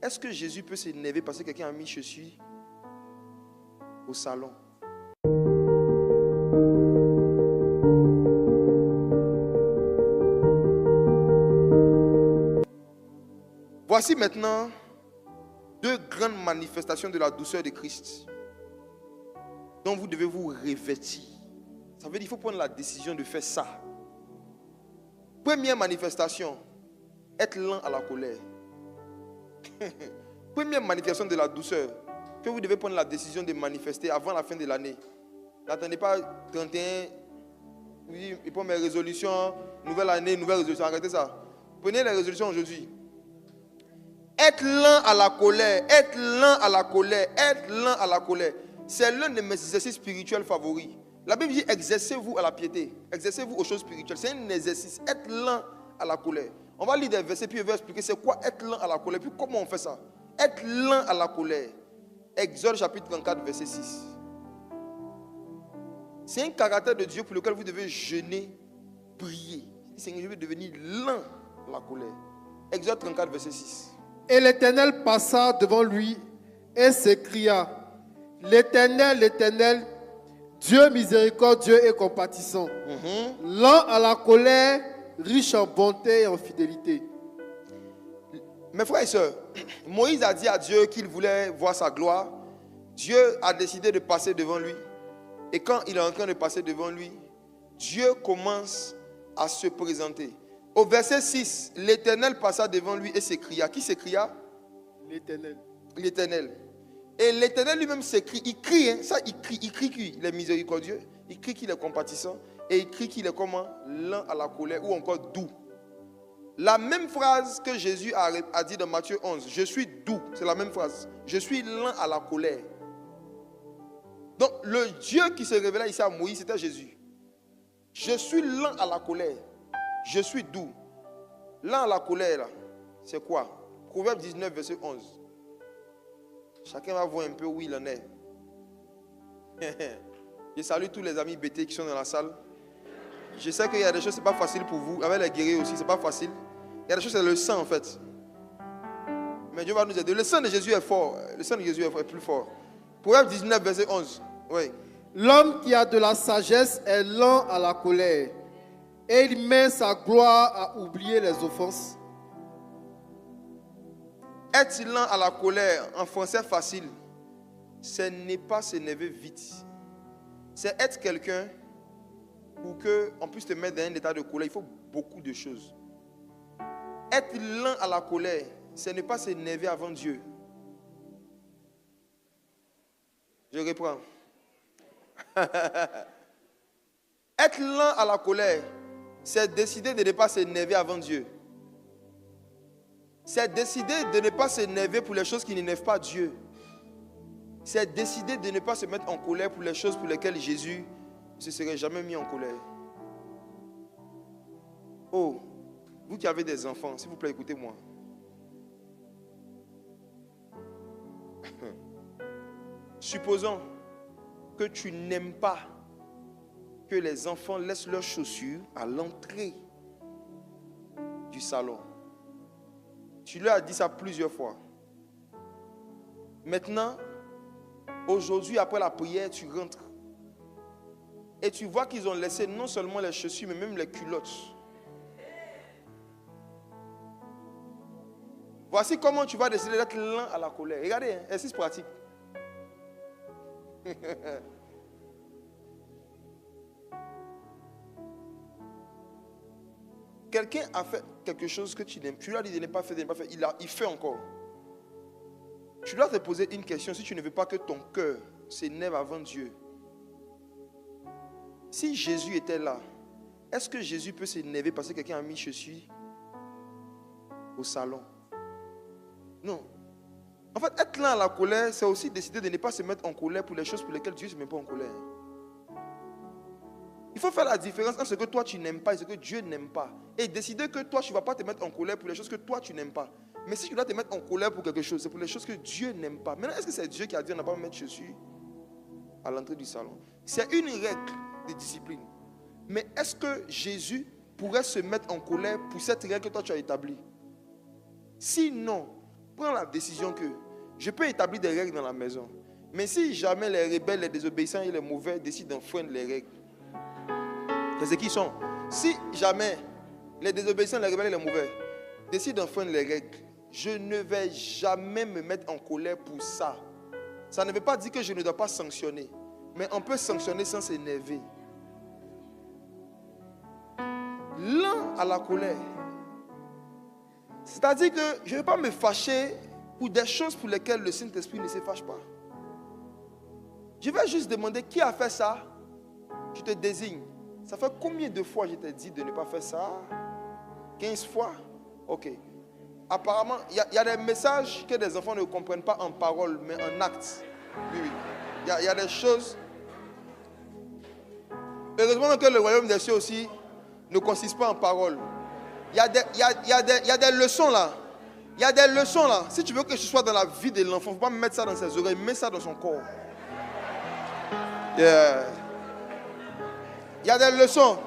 Est-ce que Jésus peut s'énerver parce que quelqu'un a mis chaussures au salon? Voici maintenant deux grandes manifestations de la douceur de Christ dont vous devez vous revêtir. Ça veut dire qu'il faut prendre la décision de faire ça. Première manifestation, être lent à la colère. Première manifestation de la douceur que vous devez prendre la décision de manifester avant la fin de l'année. N'attendez pas 31, oui, il prend mes résolutions, nouvelle année, nouvelle résolution. Arrêtez ça. Prenez les résolutions aujourd'hui. Être lent à la colère, être lent à la colère, être lent à la colère. C'est l'un de mes exercices spirituels favoris. La Bible dit exercez-vous à la piété, exercez-vous aux choses spirituelles. C'est un exercice, être lent à la colère. On va lire des versets puis on va expliquer c'est quoi être lent à la colère, puis comment on fait ça. Être lent à la colère. Exode chapitre 34, verset 6. C'est un caractère de Dieu pour lequel vous devez jeûner, prier. Seigneur, je veux devenir lent à la colère. Exode 34, verset 6. Et l'Éternel passa devant lui et s'écria: L'Éternel, l'Éternel, Dieu miséricordieux et compatissant, lent à la colère, riche en bonté et en fidélité. Mes frères et sœurs, Moïse a dit à Dieu qu'il voulait voir sa gloire. Dieu a décidé de passer devant lui. Et quand il est en train de passer devant lui, Dieu commence à se présenter. Au verset 6, l'Éternel passa devant lui et s'écria. Qui s'écria? L'Éternel. L'Éternel. Et l'Éternel lui-même s'écrie. Il crie, hein, ça, il crie qu'il est miséricordieux. Il crie qu'il est compatissant. Et il crie qu'il est comment? Lent à la colère ou encore doux. La même phrase que Jésus a dit dans Matthieu 11. Je suis doux. C'est la même phrase. Je suis lent à la colère. Donc, le Dieu qui se révélait ici à Moïse, c'était Jésus. Je suis lent à la colère. Je suis doux. Lent à la colère, là, c'est quoi? Proverbe 19, verset 11. Chacun va voir un peu où il en est. Je salue tous les amis BT qui sont dans la salle. Je sais qu'il y a des choses, ce n'est pas facile pour vous. Avec les guerriers aussi, ce n'est pas facile. Il y a des choses, c'est le sang en fait. Mais Dieu va nous aider. Le sang de Jésus est fort. Le sang de Jésus est plus fort. Proverbe 19, verset 11. Oui. L'homme qui a de la sagesse est lent à la colère, et il met sa gloire à oublier les offenses. Être lent à la colère, en français facile, ce n'est pas s'énerver vite. C'est être quelqu'un, pour qu'on puisse te mettre dans un état de colère, il faut beaucoup de choses. Être lent à la colère, ce n'est pas s'énerver avant Dieu. Je reprends. Être lent à la colère, c'est décider de ne pas s'énerver avant Dieu. C'est décider de ne pas s'énerver pour les choses qui n'énervent pas Dieu. C'est décider de ne pas se mettre en colère pour les choses pour lesquelles Jésus ne se serait jamais mis en colère. Oh, vous qui avez des enfants, s'il vous plaît, écoutez-moi. Supposons que tu n'aimes pas que les enfants laissent leurs chaussures à l'entrée du salon. Tu leur as dit ça plusieurs fois. Maintenant, aujourd'hui, après la prière, tu rentres. Et tu vois qu'ils ont laissé non seulement les chaussures, mais même les culottes. Voici comment tu vas décider d'être lent à la colère. Regardez, hein, exercice pratique. Quelqu'un a fait quelque chose que tu n'aimes. Tu lui as dit de ne pas faire, de ne pas faire. Il fait encore. Tu dois te poser une question si tu ne veux pas que ton cœur s'énerve avant Dieu. Si Jésus était là, est-ce que Jésus peut s'énerver parce que quelqu'un a mis chaussures au salon? Non. En fait, être lent à la colère, c'est aussi décider de ne pas se mettre en colère pour les choses pour lesquelles Dieu ne se met pas en colère. Il faut faire la différence entre ce que toi tu n'aimes pas et ce que Dieu n'aime pas. Et décider que toi tu ne vas pas te mettre en colère pour les choses que toi tu n'aimes pas. Mais si tu dois te mettre en colère pour quelque chose, c'est pour les choses que Dieu n'aime pas. Maintenant, est-ce que c'est Dieu qui a dit on n'a pas mettre chaussures à l'entrée du salon? C'est une règle de discipline. Mais est-ce que Jésus pourrait se mettre en colère pour cette règle que toi tu as établie? Sinon, prends la décision que je peux établir des règles dans la maison. Mais si jamais les rebelles, les désobéissants et les mauvais décident d'enfreindre les règles, c'est ce qu'ils sont. Si jamais les désobéissants, les rebelles et les mauvais décident d'enfreindre les règles, je ne vais jamais me mettre en colère pour ça. Ça ne veut pas dire que je ne dois pas sanctionner. Mais on peut sanctionner sans s'énerver. L'un à la colère. C'est-à-dire que je ne vais pas me fâcher pour des choses pour lesquelles le Saint-Esprit ne se fâche pas. Je vais juste demander qui a fait ça. Je te désigne. Ça fait combien de fois je t'ai dit de ne pas faire ça? 15 fois? Ok. Apparemment, il y a des messages que des enfants ne comprennent pas en parole, mais en acte. Oui, oui. Il y a des choses. Heureusement que le royaume des cieux aussi ne consiste pas en parole. Il y a des leçons là. Il y a des leçons là. Si tu veux que je sois dans la vie de l'enfant, il ne faut pas mettre ça dans ses oreilles, mets ça dans son corps. Yeah. Il y a des leçons.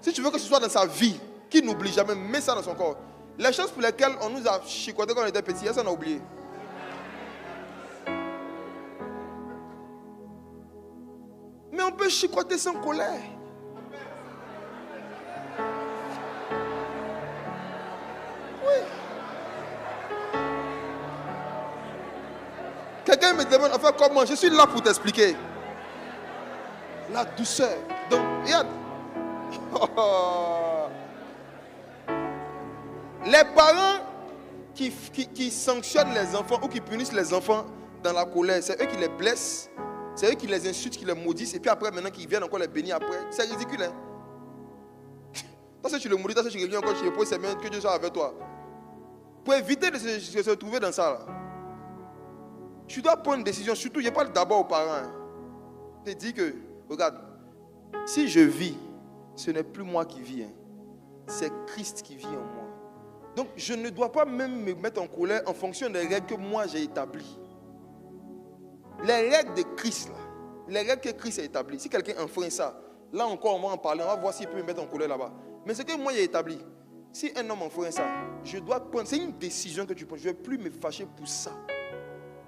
Si tu veux que ce soit dans sa vie, qu'il n'oublie jamais, mets ça dans son corps. Les choses pour lesquelles on nous a chicoté quand on était petit, ça on a oublié. Mais on peut chicoter sans colère. Oui. Quelqu'un me demande, enfin comment? Je suis là pour t'expliquer. La douceur. Donc, regarde. Les parents qui sanctionnent les enfants ou qui punissent les enfants dans la colère, c'est eux qui les blessent, c'est eux qui les insultent, qui les maudissent, et puis après, maintenant qu'ils viennent encore les bénir après. C'est ridicule, hein? Toi, si tu le maudis, toi, si tu reviens encore chez eux, c'est bien que Dieu soit avec toi. Pour éviter de se retrouver dans ça, là, tu dois prendre une décision. Surtout, je parle d'abord aux parents. Hein. Je te dis que, regarde, si je vis, ce n'est plus moi qui vis. Hein. C'est Christ qui vit en moi. Donc, je ne dois pas même me mettre en colère en fonction des règles que moi j'ai établies. Les règles de Christ, là, les règles que Christ a établies, si quelqu'un enfreint ça, là encore, on va en parler, on va voir s'il peut me mettre en colère là-bas. Mais ce que moi j'ai établi, si un homme enfreint ça, je dois prendre, c'est une décision que tu prends, je ne vais plus me fâcher pour ça.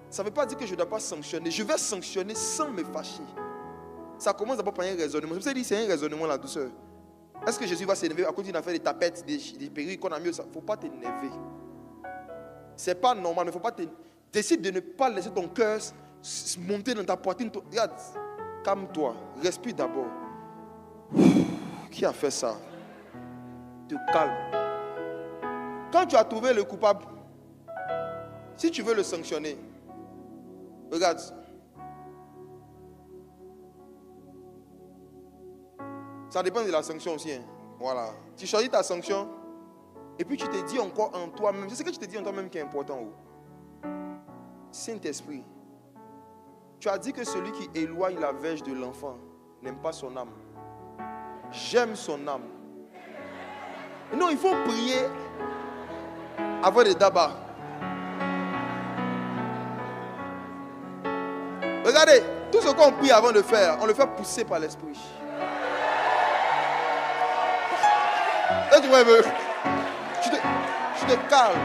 Ça ne veut pas dire que je ne dois pas sanctionner. Je vais sanctionner sans me fâcher. Ça commence d'abord par un raisonnement. Je me suis dit, c'est un raisonnement, la douceur. Est-ce que Jésus va s'énerver à cause d'une affaire des tapettes, des perruques qu'on a mis au sang? Il ne faut pas t'énerver. Ce n'est pas normal. Il ne faut pas t'énerver. Décide de ne pas laisser ton cœur monter dans ta poitrine. Regarde, calme-toi. Respire d'abord. Qui a fait ça? Te calme. Quand tu as trouvé le coupable, si tu veux le sanctionner, regarde. Ça dépend de la sanction aussi. Hein. Voilà. Tu choisis ta sanction et puis tu te dis encore en toi-même. C'est ce que tu te dis en toi-même qui est important. Oh. Saint-Esprit, tu as dit que celui qui éloigne la verge de l'enfant n'aime pas son âme. J'aime son âme. Non, il faut prier avant de d'abord. Regardez, tout ce qu'on prie avant de faire, on le fait pousser par l'esprit. Là, tu vois, tu te calmes.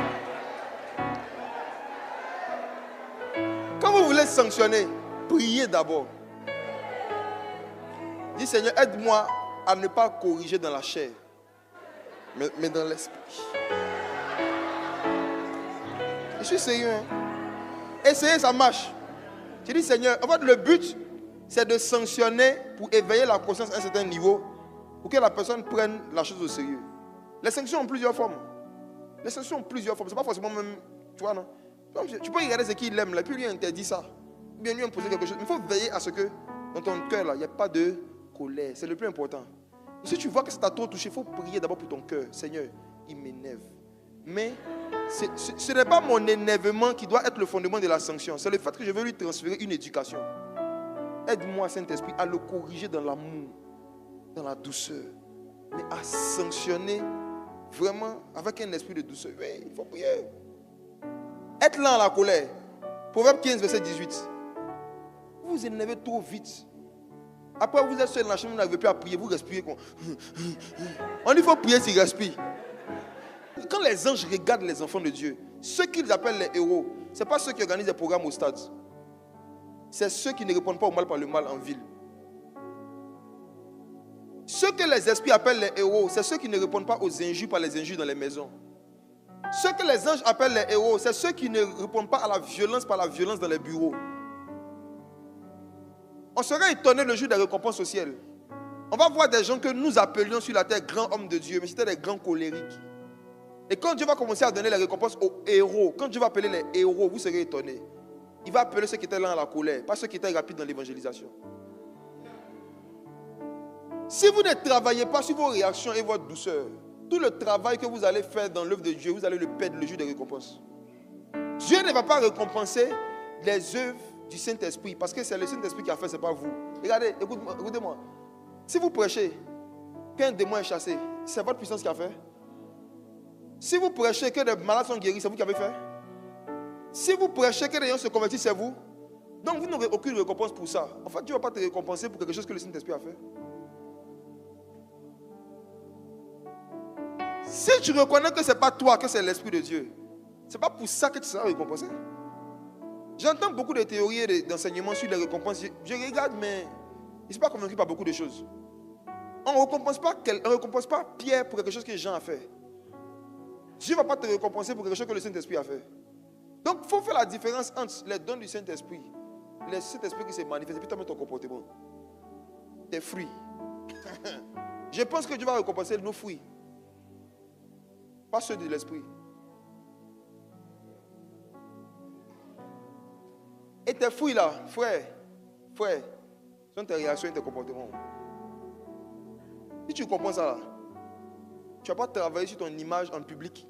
Quand vous voulez sanctionner, priez d'abord. Dis Seigneur, aide-moi à ne pas corriger dans la chair, mais dans l'esprit. Je suis sérieux. Hein? Essayez, ça marche. Tu dis Seigneur, en fait, le but, c'est de sanctionner pour éveiller la conscience à un certain niveau, pour que la personne prenne la chose au sérieux. Les sanctions ont plusieurs formes. Les sanctions ont plusieurs formes. Ce n'est pas forcément même, tu vois, non? Tu peux regarder ce qu'il aime, là, puis lui interdit ça. Bien lui imposer quelque chose. Il faut veiller à ce que dans ton cœur, là, il n'y a pas de colère. C'est le plus important. Si tu vois que ça t'a trop touché, il faut prier d'abord pour ton cœur. Seigneur, il m'énerve. Mais ce n'est pas mon énervement qui doit être le fondement de la sanction. C'est le fait que je veux lui transférer une éducation. Aide-moi, Saint-Esprit, à le corriger dans l'amour, dans la douceur. Mais à sanctionner vraiment avec un esprit de douceur. Oui, il faut prier. Être là en la colère. Proverbe 15, verset 18. Vous vous énervez trop vite. Après, vous êtes seul dans la chambre, vous n'arrivez plus à prier, vous respirez. On dit qu'il faut prier s'il respire. Quand les anges regardent les enfants de Dieu, Ceux qu'ils appellent les héros, ce n'est pas ceux qui organisent des programmes au stade. C'est ceux qui ne répondent pas au mal par le mal en ville. Ceux que les esprits appellent les héros, c'est ceux qui ne répondent pas aux injures par les injures dans les maisons. Ceux que les anges appellent les héros, c'est ceux qui ne répondent pas à la violence par la violence dans les bureaux. On serait étonné le jour des récompenses au ciel. On va voir des gens que nous appelions sur la terre grands hommes de Dieu, mais c'était des grands colériques. Et quand Dieu va commencer à donner les récompenses aux héros, quand Dieu va appeler les héros, vous serez étonnés. Il va appeler ceux qui étaient là à la colère, pas ceux qui étaient rapides dans l'évangélisation. Si vous ne travaillez pas sur vos réactions et votre douceur, tout le travail que vous allez faire dans l'œuvre de Dieu, vous allez le perdre le jour des récompenses. Dieu ne va pas récompenser les œuvres du Saint-Esprit, parce que c'est le Saint-Esprit qui a fait, ce n'est pas vous. Regardez, écoutez-moi. Si vous prêchez qu'un démon est chassé, c'est votre puissance qui a fait. Si vous prêchez que des malades sont guéris, c'est vous qui avez fait. Si vous prêchez que les gens se convertissent, c'est vous. Donc vous n'aurez aucune récompense pour ça. En fait, Dieu ne va pas te récompenser pour quelque chose que le Saint-Esprit a fait. Si tu reconnais que ce n'est pas toi, que c'est l'Esprit de Dieu, ce n'est pas pour ça que tu seras récompensé. J'entends beaucoup de théories et d'enseignements sur les récompenses. Je regarde, mais je ne suis pas convaincu par beaucoup de choses. On ne récompense pas Pierre pour quelque chose que Jean a fait. Dieu ne va pas te récompenser pour quelque chose que le Saint-Esprit a fait. Donc, il faut faire la différence entre les dons du Saint-Esprit, le Saint-Esprit qui se manifeste, et puis toi-même ton comportement. Tes fruits. Je pense que Dieu va récompenser nos fruits. Pas ceux de l'Esprit. Et tes fruits là, frère, sont tes réactions et tes comportements. Si tu comprends ça là, tu ne vas pas travailler sur ton image en public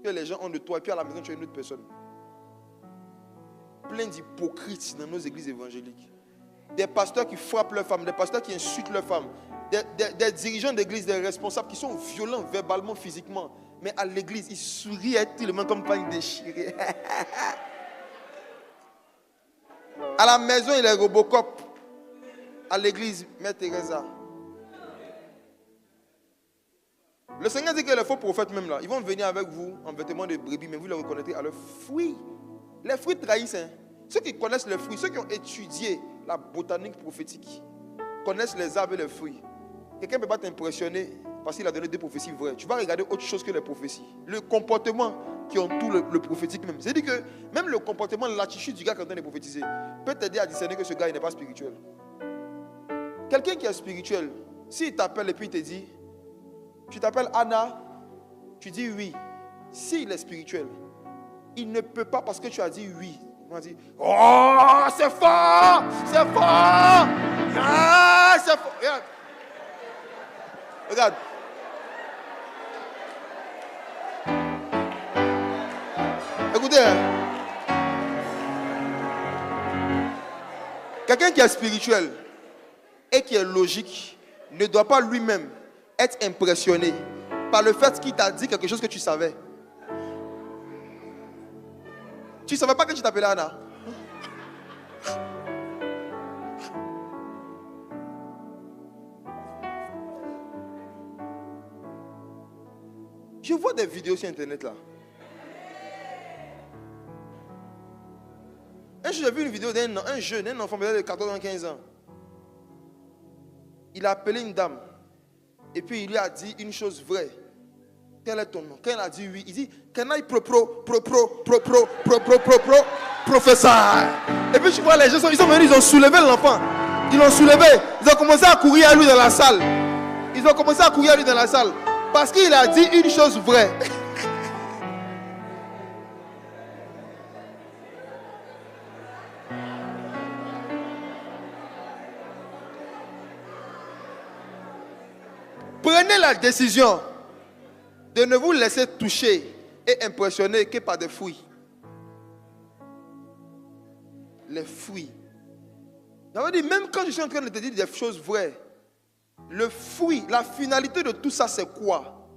que les gens ont de toi et puis à la maison tu es une autre personne. Plein d'hypocrites dans nos églises évangéliques. Des pasteurs qui frappent leurs femmes, des pasteurs qui insultent leurs femmes, des dirigeants d'église, des responsables qui sont violents verbalement, physiquement. Mais à l'église, ils sourient tellement comme pas une déchirée. À la maison, il est Robocop. À l'église, Mère Teresa. Le Seigneur dit que les faux prophètes même là, ils vont venir avec vous en vêtements de brebis, mais vous les reconnaîtrez à leurs fruits. Les fruits trahissent. Ceux qui connaissent les fruits, ceux qui ont étudié la botanique prophétique, connaissent les arbres et les fruits. Quelqu'un ne peut pas t'impressionner parce qu'il a donné des prophéties vraies. Tu vas regarder autre chose que les prophéties. Le comportement qui entoure le prophétique même. C'est-à-dire que même le comportement, l'attitude du gars qui est en train de prophétiser peut t'aider à discerner que ce gars il n'est pas spirituel. Quelqu'un qui est spirituel, s'il t'appelle et puis il te dit, tu t'appelles Anna, tu dis oui. S'il est spirituel, il ne peut pas parce que tu as dit oui. On va dire, oh, c'est fort, c'est fort, ah, c'est fort. Regarde. Regarde. Écoutez, quelqu'un qui est spirituel et qui est logique ne doit pas lui-même être impressionné par le fait qu'il t'a dit quelque chose que tu savais. Tu ne savais pas que tu t'appelais Anna. Je vois des vidéos sur internet là. Un jour, j'ai vu une vidéo d'un jeune, un enfant de 14 ans, 15 ans. Il a appelé une dame. Et puis il lui a dit une chose vraie. Quel est ton nom? Quand elle a dit oui, il dit can I professeur. Et puis tu vois les gens, ils sont venus, ils ont soulevé l'enfant. Ils l'ont soulevé. Ils ont commencé à courir à lui dans la salle. Ils ont commencé à courir à lui dans la salle. Parce qu'il a dit une chose vraie. Prenez la décision de ne vous laisser toucher et impressionner que par des fruits. Les fruits. J'avais dit, même quand je suis en train de te dire des choses vraies, le fruit, la finalité de tout ça, c'est quoi?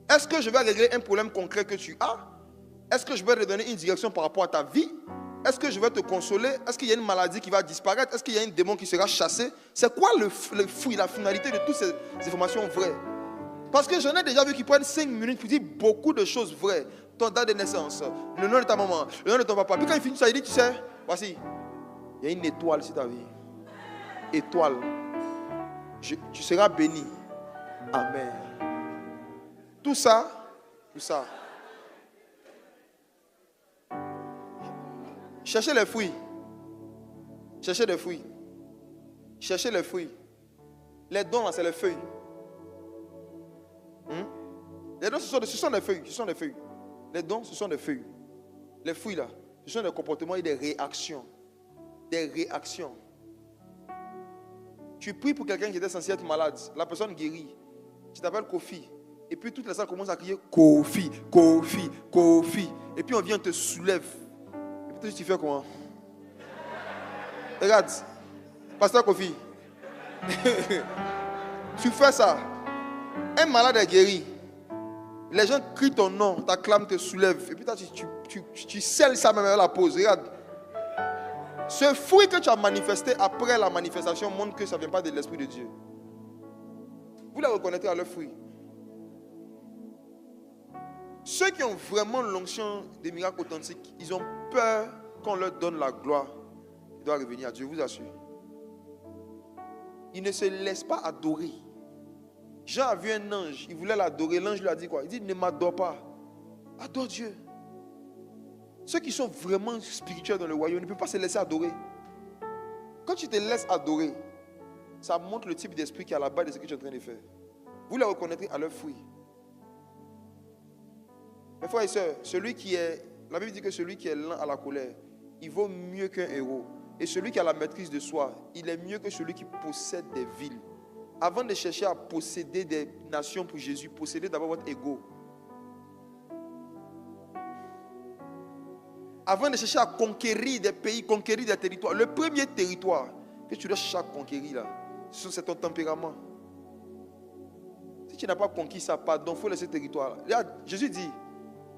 Est-ce que je vais régler un problème concret que tu as? Est-ce que je vais te donner une direction par rapport à ta vie? Est-ce que je vais te consoler? Est-ce qu'il y a une maladie qui va disparaître? Est-ce qu'il y a un démon qui sera chassé? C'est quoi le fruit, la finalité de toutes ces informations vraies? Parce que j'en ai déjà vu qui prennent 5 minutes pour dire beaucoup de choses vraies. ton date de naissance, le nom de ta maman, le nom de ton papa. Puis quand il finit ça, il dit, tu sais, voici, il y a une étoile sur ta vie. Étoile. Tu seras béni. Amen. Tout ça. Cherchez les fruits. Cherchez des fruits. Cherchez les fruits. Les dons, là, c'est les feuilles. Les dons, ce sont des feuilles. Ce sont des feuilles. Les dons, ce sont des feuilles. Les fruits, là, ce sont des comportements et des réactions. Des réactions. Tu pries pour quelqu'un qui était censé être malade. La personne guérit. Tu t'appelles Kofi. Et puis toute la salle commence à crier Kofi, Kofi, Kofi. Et puis on vient, on te soulève. Et puis tu fais comment? Regarde. Pasteur Kofi. Tu fais ça. Un malade est guéri. Les gens crient ton nom, t'acclament, te soulèvent. Et puis toi, tu scelles ça même à la pause. Regarde. Ce fruit que tu as manifesté après la manifestation montre que ça ne vient pas de l'Esprit de Dieu. Vous les reconnaîtrez à leurs fruits. Ceux qui ont vraiment l'onction des miracles authentiques, ils ont peur qu'on leur donne la gloire. Ils doivent revenir à Dieu, je vous assure. Ils ne se laissent pas adorer. Jean a vu un ange, il voulait l'adorer. L'ange lui a dit quoi? Il dit, ne m'adore pas. Adore Dieu. Ceux qui sont vraiment spirituels dans le royaume ne peuvent pas se laisser adorer. Quand tu te laisses adorer, ça montre le type d'esprit qui est à la base de ce que tu es en train de faire. Vous les reconnaîtrez à leurs fruits. Mes frères et sœurs, la Bible dit que celui qui est lent à la colère, il vaut mieux qu'un héros. Et celui qui a la maîtrise de soi, il est mieux que celui qui possède des villes. Avant de chercher à posséder des nations pour Jésus, possédez d'abord votre ego. Avant de chercher à conquérir des pays, conquérir des territoires, le premier territoire que tu dois chercher à conquérir là, c'est ton tempérament. Si tu n'as pas conquis ça, pardon, il faut laisser ce territoire. Regarde, Jésus dit,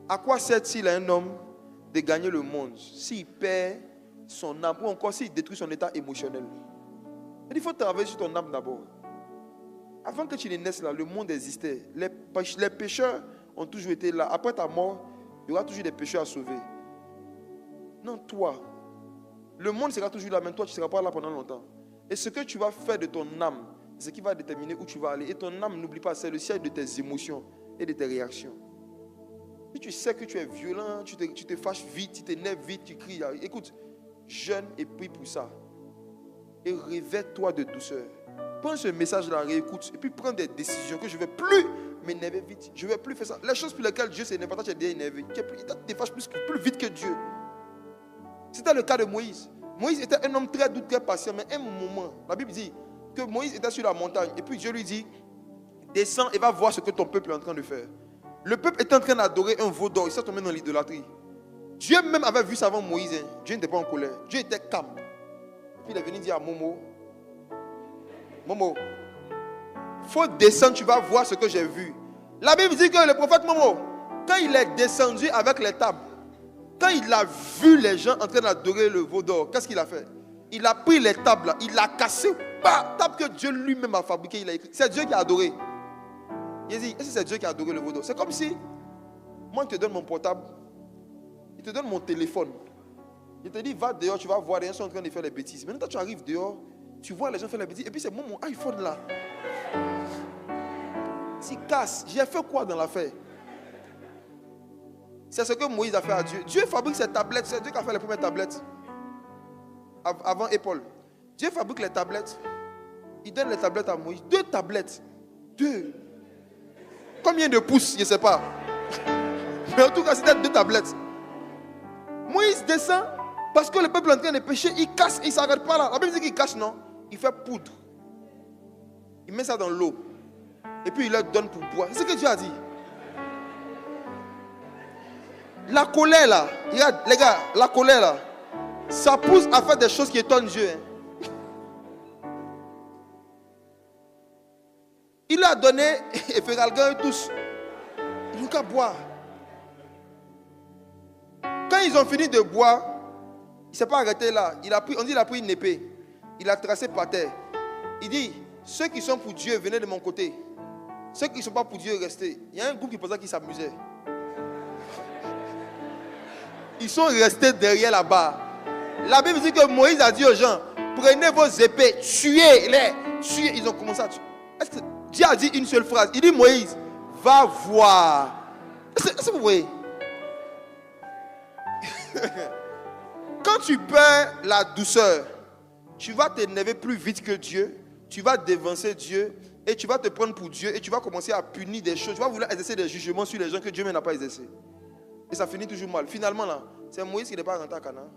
à quoi sert-il à un homme de gagner le monde s'il perd son âme ou encore s'il détruit son état émotionnel? Il faut travailler sur ton âme d'abord. Avant que tu ne naisses là, le monde existait. Les pécheurs ont toujours été là. Après ta mort, il y aura toujours des pécheurs à sauver. Non, toi. Le monde sera toujours là, mais toi, tu ne seras pas là pendant longtemps. Et ce que tu vas faire de ton âme, c'est ce qui va déterminer où tu vas aller. Et ton âme, n'oublie pas, c'est le siège de tes émotions et de tes réactions. Si tu sais que tu es violent, tu te fâches vite, tu t'énerves vite, tu cries. Écoute, jeûne et prie pour ça. Et réveille-toi de douceur. Prends ce message-là, réécoute. Et puis prends des décisions que je ne vais plus m'énerver vite. Je ne vais plus faire ça. Les choses pour lesquelles Dieu s'énerve, tu es déjà énervé. Tu te fâches plus vite que Dieu. C'était le cas de Moïse. Moïse était un homme très doux, très patient. Mais un moment, la Bible dit que Moïse était sur la montagne. Et puis Dieu lui dit, descends et va voir ce que ton peuple est en train de faire. Le peuple était en train d'adorer un veau d'or. Il s'est tombé dans l'idolâtrie. Dieu même avait vu ça avant Moïse. Dieu n'était pas en colère. Dieu était calme. Puis il est venu dire à Momo, il faut descendre, tu vas voir ce que j'ai vu. La Bible dit que le prophète Momo, quand il est descendu avec les tables, quand il a vu les gens en train d'adorer le veau d'or, qu'est-ce qu'il a fait? Il a pris les tables là, il a cassé, table que Dieu lui-même a fabriqué, il a écrit. C'est Dieu qui a adoré. Il dit, est-ce que c'est Dieu qui a adoré le veau d'or? C'est comme si, moi je te donne mon portable, il te donne mon téléphone. Il te dit, va dehors, tu vas voir, les gens sont en train de faire des bêtises. Maintenant, quand tu arrives dehors, tu vois les gens faire des bêtises. Et puis, c'est mon iPhone là. S'il casse, j'ai fait quoi dans l'affaire? C'est ce que Moïse a fait à Dieu. Dieu fabrique ses tablettes. C'est Dieu qui a fait les premières tablettes. Avant Paul. Dieu fabrique les tablettes. Il donne les tablettes à Moïse. 2 tablettes. 2. Combien de pouces? Je ne sais pas. Mais en tout cas, c'était 2 tablettes. Moïse descend. Parce que le peuple est en train de pécher, il casse et il ne s'arrête pas là. La Bible dit qu'il cache, non? Il fait poudre. Il met ça dans l'eau. Et puis il leur donne pour boire. C'est ce que Dieu a dit. La colère là, regarde les gars, la colère là, ça pousse à faire des choses qui étonnent Dieu. Il a donné et fait quelqu'un tous. Ils n'ont qu'à boire. Quand ils ont fini de boire, il ne s'est pas arrêté là. On dit qu'il a pris une épée. Il a tracé par terre. Il dit, ceux qui sont pour Dieu, venez de mon côté. Ceux qui ne sont pas pour Dieu, restez. Il y a un groupe qui pensait qu'il s'amusait. ils sont restés derrière la barre. La Bible dit que Moïse a dit aux gens, prenez vos épées, tuez-les. Tuez. Ils ont commencé à tuer. Est-ce que Dieu a dit une seule phrase? Il dit, Moïse, va voir. Est-ce que vous voyez? Quand tu perds la douceur, tu vas t'énerver plus vite que Dieu, tu vas dévancer Dieu et tu vas te prendre pour Dieu et tu vas commencer à punir des choses. Tu vas vouloir exercer des jugements sur les gens que Dieu même n'a pas exercé. Et ça finit toujours mal. Finalement, là, c'est Moïse qui n'est pas rentré à Canaan.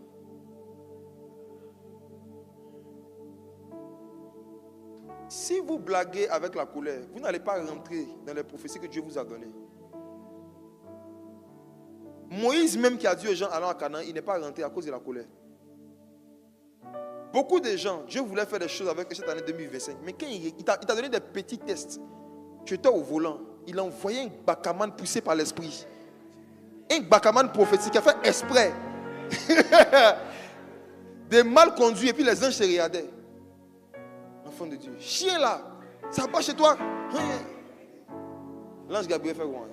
Si vous blaguez avec la colère, vous n'allez pas rentrer dans les prophéties que Dieu vous a données. Moïse même qui a dit aux gens allant à Canaan, il n'est pas rentré à cause de la colère. Beaucoup de gens, Dieu voulait faire des choses avec eux cette année 2025. Mais quand il t'a donné des petits tests, tu étais au volant, il a envoyé un bakaman poussé par l'esprit. Un bakaman prophétique qui a fait exprès. Des mal conduits et puis les anges se regardaient. Enfant de Dieu, chien là, ça va chez toi. L'ange Gabriel fait quoi?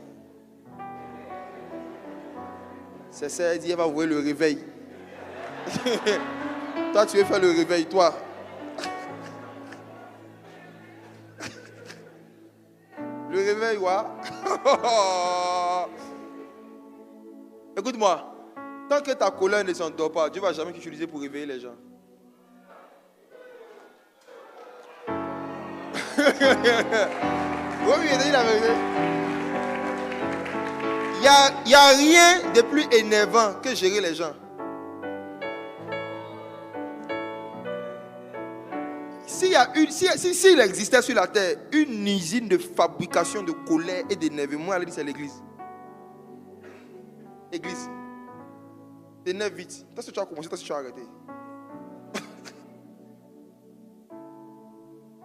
C'est ça, il dit, elle va ouvrir le réveil. Toi, tu veux faire le réveil, toi. Le réveil, ouais. Écoute-moi, tant que ta colère ne s'endort pas, Dieu ne va jamais t'utiliser pour réveiller les gens. Oui, il a dit la vérité. Il n'y a rien de plus énervant que gérer les gens. S'il existait sur la terre une usine de fabrication de colère et d'énervement, elle dit c'est l'église. Église. T'énerve vite. Toi, si tu as commencé, toi, si tu as arrêté.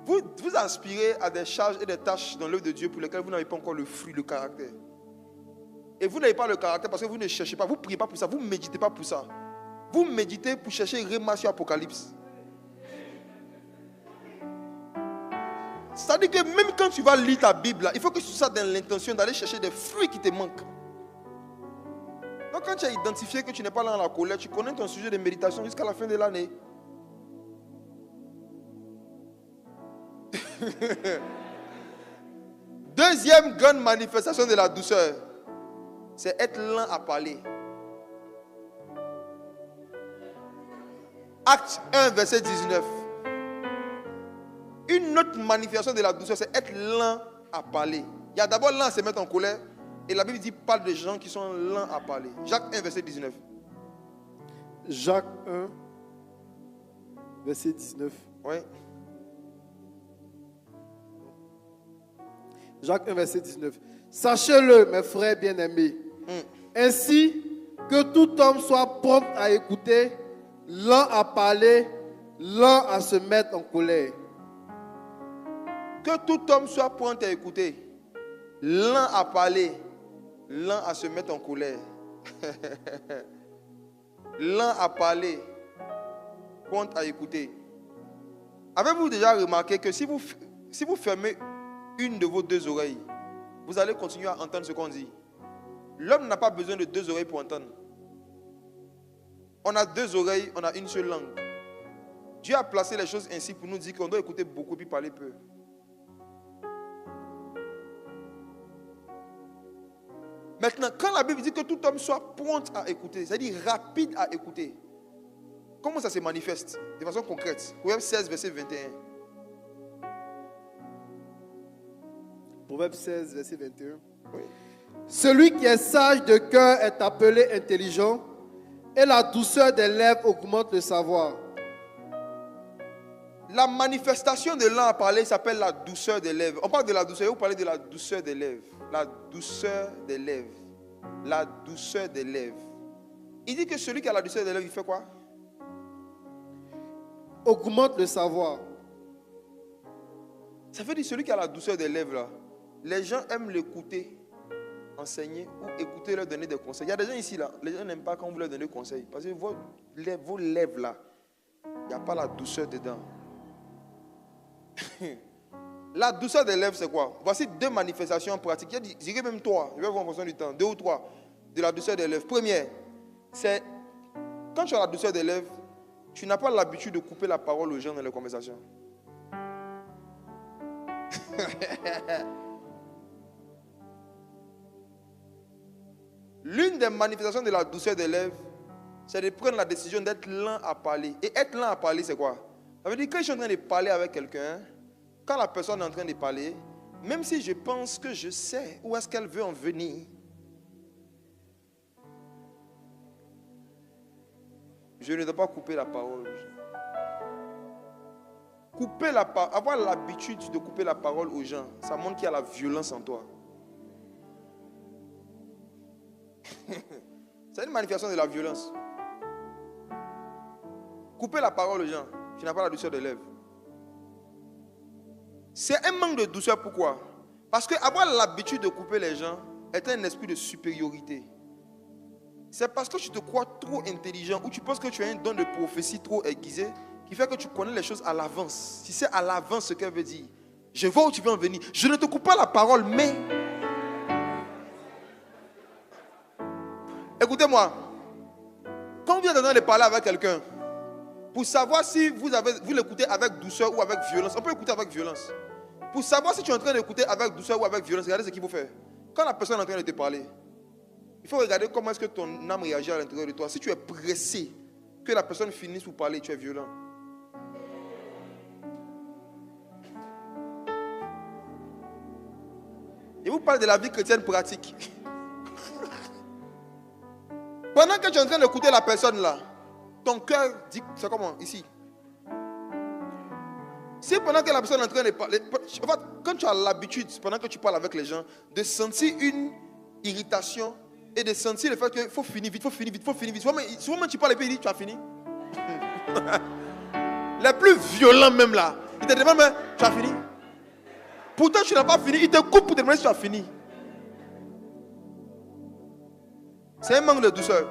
Vous aspirez à des charges et des tâches dans l'œuvre de Dieu pour lesquelles vous n'avez pas encore le fruit, le caractère. Et vous n'avez pas le caractère parce que vous ne cherchez pas, vous ne priez pas pour ça, vous ne méditez pas pour ça. Vous méditez pour chercher Réma sur Apocalypse. C'est-à-dire que même quand tu vas lire ta Bible, là, il faut que tu sois dans l'intention d'aller chercher des fruits qui te manquent. Donc quand tu as identifié que tu n'es pas là dans la colère, tu connais ton sujet de méditation jusqu'à la fin de l'année. Deuxième grande manifestation de la douceur, c'est être lent à parler. Acte 1, verset 19. Une autre manifestation de la douceur, c'est être lent à parler. Il y a d'abord lent à se mettre en colère. Et la Bible dit parle de gens qui sont lents à parler. Jacques 1, verset 19. Jacques 1, verset 19. Oui. Jacques 1, verset 19. Sachez-le, mes frères bien-aimés, ainsi que tout homme soit prompt à écouter, lent à parler, lent à se mettre en colère. Que tout homme soit prompt à écouter, lent à parler, lent à se mettre en colère. Lent à parler, prompt à écouter. Avez-vous déjà remarqué que si vous fermez une de vos deux oreilles, vous allez continuer à entendre ce qu'on dit? L'homme n'a pas besoin de deux oreilles pour entendre. On a deux oreilles, on a une seule langue. Dieu a placé les choses ainsi pour nous dire qu'on doit écouter beaucoup puis parler peu. Maintenant, quand la Bible dit que tout homme soit prompt à écouter, c'est-à-dire rapide à écouter, comment ça se manifeste de façon concrète? Proverbe 16, verset 21. Proverbe 16, verset 21. Oui. Celui qui est sage de cœur est appelé intelligent, et la douceur des lèvres augmente le savoir. La manifestation de l'un à parler s'appelle la douceur des lèvres. On parle de la douceur, vous parlez de la douceur des lèvres. La douceur des lèvres. La douceur des lèvres. Il dit que celui qui a la douceur des lèvres, il fait quoi? Augmente le savoir. Ça veut dire celui qui a la douceur des lèvres, là, les gens aiment l'écouter, enseigner ou écouter leur donner des conseils. Il y a des gens ici, là, les gens n'aiment pas quand vous leur donnez des conseils. Parce que vos lèvres, là, il n'y a pas la douceur dedans. La douceur des lèvres, c'est quoi? Voici deux manifestations pratiques. Je dirais même trois, je vais voir en fonction du temps, deux ou trois de la douceur des lèvres. Première, c'est quand tu as la douceur des lèvres, tu n'as pas l'habitude de couper la parole aux gens dans les conversations. L'une des manifestations de la douceur des lèvres, c'est de prendre la décision d'être lent à parler. Et être lent à parler, c'est quoi? Ça veut dire que quand je suis en train de parler avec quelqu'un, quand la personne est en train de parler, même si je pense que je sais où est-ce qu'elle veut en venir, je ne dois pas couper la parole. Avoir l'habitude de couper la parole aux gens, ça montre qu'il y a la violence en toi. C'est une manifestation de la violence. Couper la parole aux gens, tu n'as pas la douceur des lèvres. C'est un manque de douceur. Pourquoi? Parce que avoir l'habitude de couper les gens est un esprit de supériorité. C'est parce que tu te crois trop intelligent ou tu penses que tu as un don de prophétie trop aiguisé qui fait que tu connais les choses à l'avance. Tu sais à l'avance ce qu'elle veut dire. Je vois où tu veux en venir. Je ne te coupe pas la parole, mais... Écoutez-moi. Quand vous êtes en train de parler avec quelqu'un, pour savoir si vous l'écoutez avec douceur ou avec violence, on peut écouter avec violence. Pour savoir si tu es en train d'écouter avec douceur ou avec violence, regardez ce qu'il faut faire. Quand la personne est en train de te parler, il faut regarder comment est-ce que ton âme réagit à l'intérieur de toi. Si tu es pressé que la personne finisse pour parler, tu es violent. Je vous parle de la vie chrétienne pratique. Pendant que tu es en train d'écouter la personne là, ton cœur dit, c'est comment ici. Si pendant que la personne est en train de parler, quand tu as l'habitude, pendant que tu parles avec les gens, de sentir une irritation et de sentir le fait qu'il faut finir vite, souvent tu parles et puis il dit, tu as fini. Les plus violents même là, ils te demandent, mais tu as fini. Pourtant tu n'as pas fini, ils te coupent pour te demander si tu as fini. C'est un manque de douceur.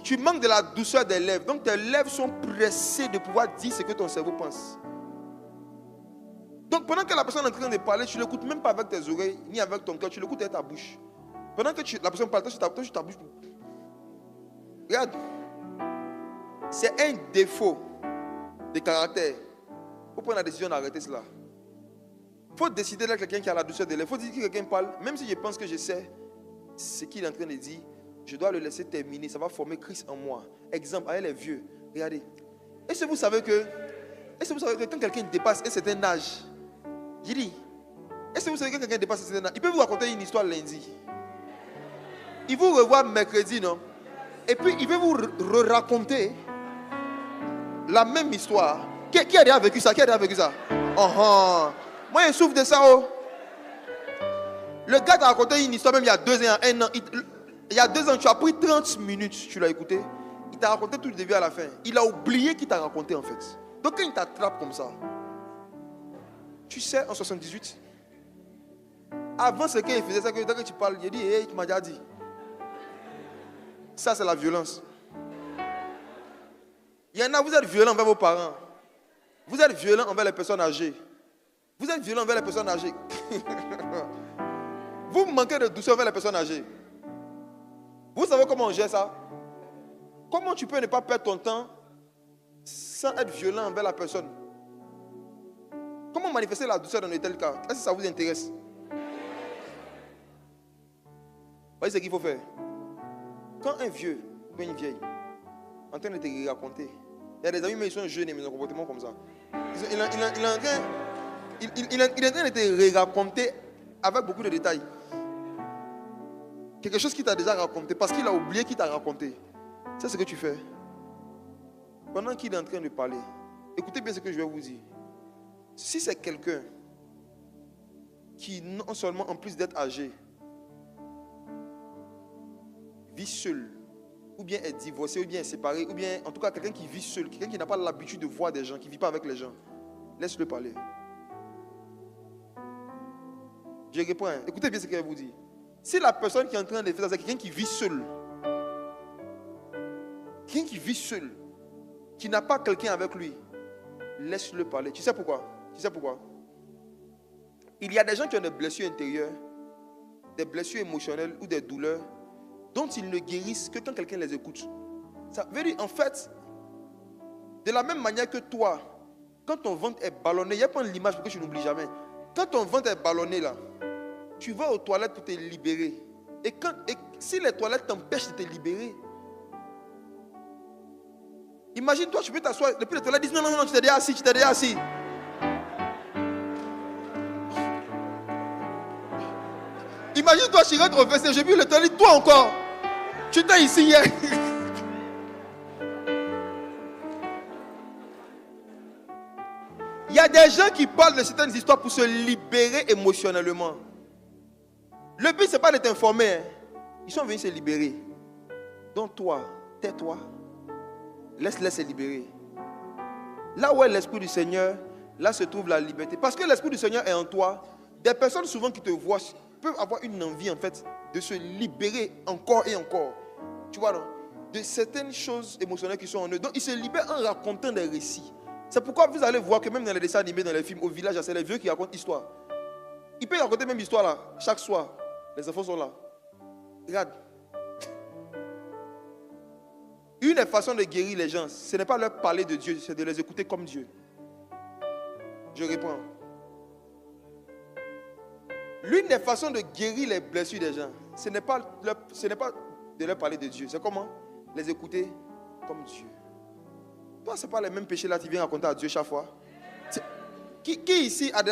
Tu manques de la douceur des lèvres. Donc tes lèvres sont pressées de pouvoir dire ce que ton cerveau pense. Donc pendant que la personne est en train de parler, tu ne l'écoutes même pas avec tes oreilles, ni avec ton cœur, tu l'écoutes avec ta bouche. Pendant que la personne parle, tu touches ta bouche. Regarde. C'est un défaut de caractère. Il faut prendre la décision d'arrêter cela. Il faut décider d'être quelqu'un qui a la douceur des lèvres. Il faut dire que quelqu'un parle, même si je pense que je sais ce qu'il est en train de dire, je dois le laisser terminer. Ça va former Christ en moi. Exemple, avec les vieux. Regardez. Est-ce que vous savez que quand quelqu'un dépasse un certain âge, je dis, est-ce que vous savez que quand quelqu'un dépasse un certain âge, il peut vous raconter une histoire lundi. Il vous revoit mercredi, non? Et puis il veut vous raconter la même histoire. Qui a déjà vécu ça? Moi, je souffre de ça. Oh. Le gars t'a raconté une histoire même il y a 2 ans, 1 an. Il y a 2 ans, tu as pris 30 minutes, tu l'as écouté. Il t'a raconté tout le début à la fin. Il a oublié qu'il t'a raconté en fait. Donc quand il t'attrape comme ça, tu sais, en 78, avant ce qu'il faisait, ça que dès que tu parles, il dit, hey, tu m'as déjà dit. Ça, c'est la violence. Il y en a, vous êtes violents envers vos parents. Vous êtes violents envers les personnes âgées. Vous êtes violents envers les personnes âgées. Vous manquez de douceur envers les personnes âgées. Vous savez comment on gère ça? Comment tu peux ne pas perdre ton temps sans être violent envers la personne? Comment manifester la douceur dans de tels cas? Est-ce que ça vous intéresse? Voyez ce qu'il faut faire. Quand un vieux ou une vieille en train de te raconter, il y a des amis mais ils sont jeunes et ils ont un comportement comme ça. Il est en train de te raconter avec beaucoup de détails. Quelque chose qu'il t'a déjà raconté parce qu'il a oublié qu'il t'a raconté. C'est ce que tu fais. Pendant qu'il est en train de parler, écoutez bien ce que je vais vous dire. Si c'est quelqu'un qui non seulement en plus d'être âgé, vit seul, ou bien est divorcé, ou bien est séparé, ou bien en tout cas quelqu'un qui vit seul, quelqu'un qui n'a pas l'habitude de voir des gens, qui ne vit pas avec les gens, laisse-le parler. Je réponds, écoutez bien ce qu'elle vous dit. Si la personne qui est en train de faire ça, c'est quelqu'un qui vit seul, qui n'a pas quelqu'un avec lui, laisse-le parler. Tu sais pourquoi? Il y a des gens qui ont des blessures intérieures, des blessures émotionnelles ou des douleurs dont ils ne guérissent que quand quelqu'un les écoute. Ça veut dire, en fait, de la même manière que toi, quand ton ventre est ballonné, il y a pas l'image pour que tu n'oublies jamais. Quand ton ventre est ballonné là, tu vas aux toilettes pour te libérer. Et si les toilettes t'empêchent de te libérer, imagine-toi, tu peux t'asseoir, depuis les toilettes disent non, tu t'es déjà assis, Imagine-toi, tu rentres au WC, j'ai vu le toilette, toi encore, tu t'es ici hier. Il y a des gens qui parlent de certaines histoires pour se libérer émotionnellement. Le but, ce n'est pas de t'informer. Ils sont venus se libérer. Donc toi, tais-toi. Laisse-les se libérer. Là où est l'Esprit du Seigneur, là se trouve la liberté. Parce que l'Esprit du Seigneur est en toi. Des personnes souvent qui te voient peuvent avoir une envie en fait de se libérer encore et encore. Tu vois, non? De certaines choses émotionnelles qui sont en eux. Donc ils se libèrent en racontant des récits. C'est pourquoi vous allez voir que même dans les dessins animés, dans les films, au village, c'est les vieux qui racontent l'histoire. Ils peuvent raconter même l'histoire là, chaque soir. Les enfants sont là. Regarde. Une des façons de guérir les gens, ce n'est pas leur parler de Dieu, c'est de les écouter comme Dieu. Je réponds. L'une des façons de guérir les blessures des gens, ce n'est pas de leur parler de Dieu. C'est comment? Les écouter comme Dieu. Toi, ce n'est pas les mêmes péchés là que tu viens raconter à Dieu chaque fois. Qui ici est